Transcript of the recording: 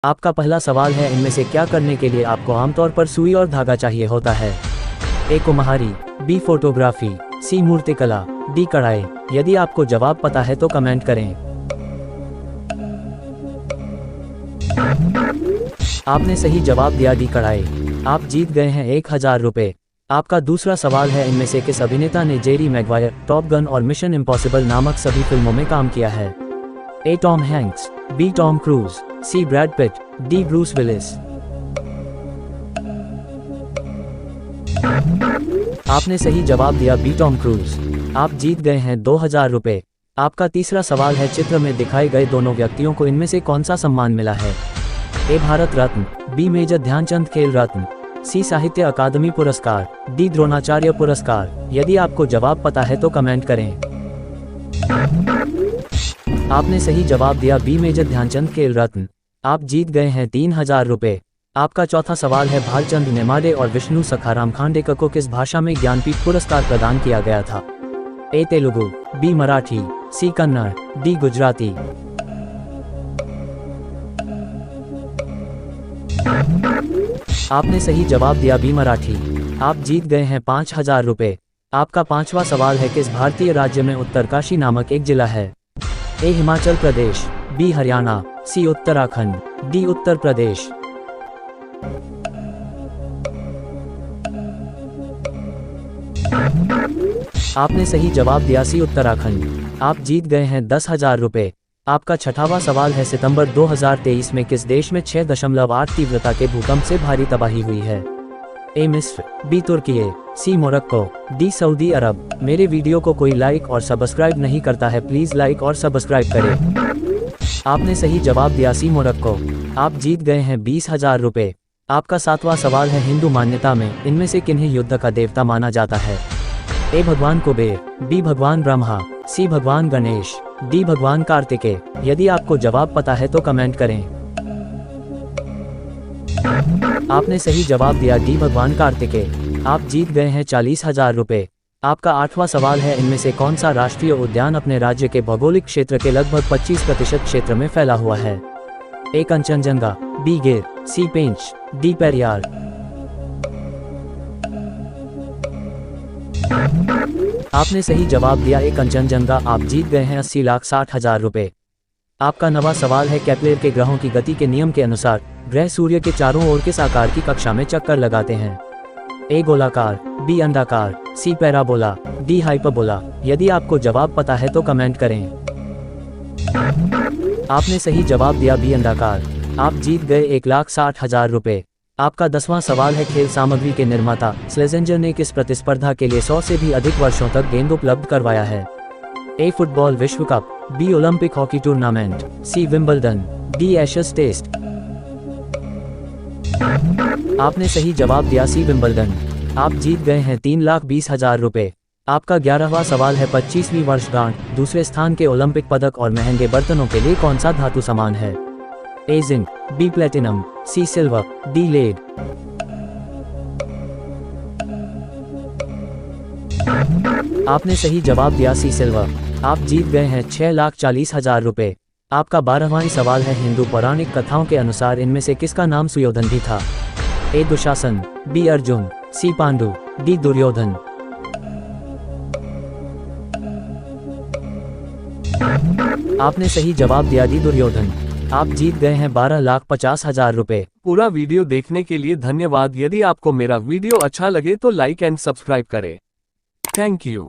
आपका पहला सवाल है, इनमें से क्या करने के लिए आपको आमतौर पर सुई और धागा चाहिए होता है? ए कुम्हारी, बी फोटोग्राफी, सी मूर्तिकला, डी कढ़ाई। यदि आपको जवाब पता है तो कमेंट करें। आपने सही जवाब दिया, डी कढ़ाई। आप जीत गए हैं 1000 रुपये। आपका दूसरा सवाल है, इनमें से किस अभिनेता ने जेरी मैगवायर, टॉप गन और मिशन इम्पॉसिबल नामक सभी फिल्मों में काम किया है? A Tom Hanks, B Tom Cruise, C Brad Pitt, D Bruce Willis. आपने सही जवाब दिया, बी टॉम क्रूज। आप जीत गए हैं 2000 रुपये। आपका तीसरा सवाल है, चित्र में दिखाए गए दोनों व्यक्तियों को इनमें से कौन सा सम्मान मिला है? ए भारत रत्न, बी मेजर ध्यानचंद खेल रत्न, सी साहित्य अकादमी पुरस्कार, डी द्रोणाचार्य पुरस्कार। यदि आपको जवाब पता है तो कमेंट करें। आपने सही जवाब दिया, बी मेजर ध्यानचंद खेल रत्न। आप जीत गए हैं 3000 रुपये। आपका चौथा सवाल है, भालचंद नेमाडे और विष्णु सखाराम खांडेकर को किस भाषा में ज्ञानपीठ पुरस्कार प्रदान किया गया था? ए तेलुगु, बी मराठी, सी कन्नड़, डी गुजराती। आपने सही जवाब दिया, बी मराठी। आप जीत गए हैं 5000 रुपये। आपका पांचवा सवाल है, किस भारतीय राज्य में उत्तरकाशी नामक एक जिला है? ए हिमाचल प्रदेश, बी हरियाणा, सी उत्तराखंड, डी उत्तर प्रदेश। आपने सही जवाब दिया, सी उत्तराखंड। आप जीत गए हैं 10,000 रुपये। आपका छठावां सवाल है, सितंबर 2023 में किस देश में 6.8 तीव्रता के भूकंप से भारी तबाही हुई है? ए मिस्र, बी तुर्की, सी मोरक्को, डी सऊदी अरब। मेरे वीडियो को कोई लाइक और सब्सक्राइब नहीं करता है, प्लीज लाइक और सब्सक्राइब करें। आपने सही जवाब दिया, सी मोरक्को। आप जीत गए हैं 20,000 रुपये। आपका सातवां सवाल है, हिंदू मान्यता में इनमें से किन्हें युद्ध का देवता माना जाता है? ए भगवान कुबेर, बी भगवान ब्रह्मा, सी भगवान गणेश, डी भगवान कार्तिकेय। यदि आपको जवाब पता है तो कमेंट करें। आपने सही जवाब दिया, डी भगवान कार्तिकेय। आप जीत गए हैं 40,000 रुपये। आपका आठवां सवाल है, इनमें से कौन सा राष्ट्रीय उद्यान अपने राज्य के भौगोलिक क्षेत्र के लगभग 25% क्षेत्र में फैला हुआ है? ए कंचनजंगा, बी गिर, सी पेंच, डी पेरियार। आपने सही जवाब दिया, ए कंचनजंगा। आप जीत गए हैं 80,60,000 रुपये। आपका नवा सवाल है, केपलर के ग्रहों की गति के नियम के अनुसार ग्रह सूर्य के चारों ओर किस आकार की कक्षा में चक्कर लगाते हैं? ए गोलाकार, बी अंडाकार, सी पैराबोला, डी हाइपरबोला। यदि आपको जवाब पता है तो कमेंट करें। आपने सही जवाब दिया, बी अंडाकार। आप जीत गए 1,60,000 रुपये। आपका 10वां सवाल है, खेल सामग्री के निर्माता स्लेजेंजर ने किस प्रतिस्पर्धा के लिए 100 से भी अधिक वर्षों तक गेंद उपलब्ध करवाया है? ए फुटबॉल विश्व cup, B Olympic hockey tournament, C Wimbledon, D Ashes test. आपने सही जवाब दिया, सी विंबलडन। आप जीत गए हैं 3,20,000 रुपये। आपका 11वां सवाल है, 25वीं वर्षगांठ, दूसरे स्थान के ओलंपिक पदक और महंगे बर्तनों के लिए कौन सा धातु समान है? A zinc, B platinum, C silver, D lead. आपने सही जवाब दिया, सी सिल्वर। आप जीत गए हैं 6,40,000 रुपये। आपका 12वां सवाल है, हिंदू पौराणिक कथाओं के अनुसार इनमें से किसका नाम सुयोधन भी था? ए दुशासन, बी अर्जुन, सी पांडु, डी दुर्योधन। आपने सही जवाब दिया, डी दुर्योधन। आप जीत गए हैं 12,50,000 रुपये। पूरा वीडियो देखने के लिए धन्यवाद। यदि आपको मेरा वीडियो अच्छा लगे तो लाइक एंड सब्सक्राइब करें। Thank you.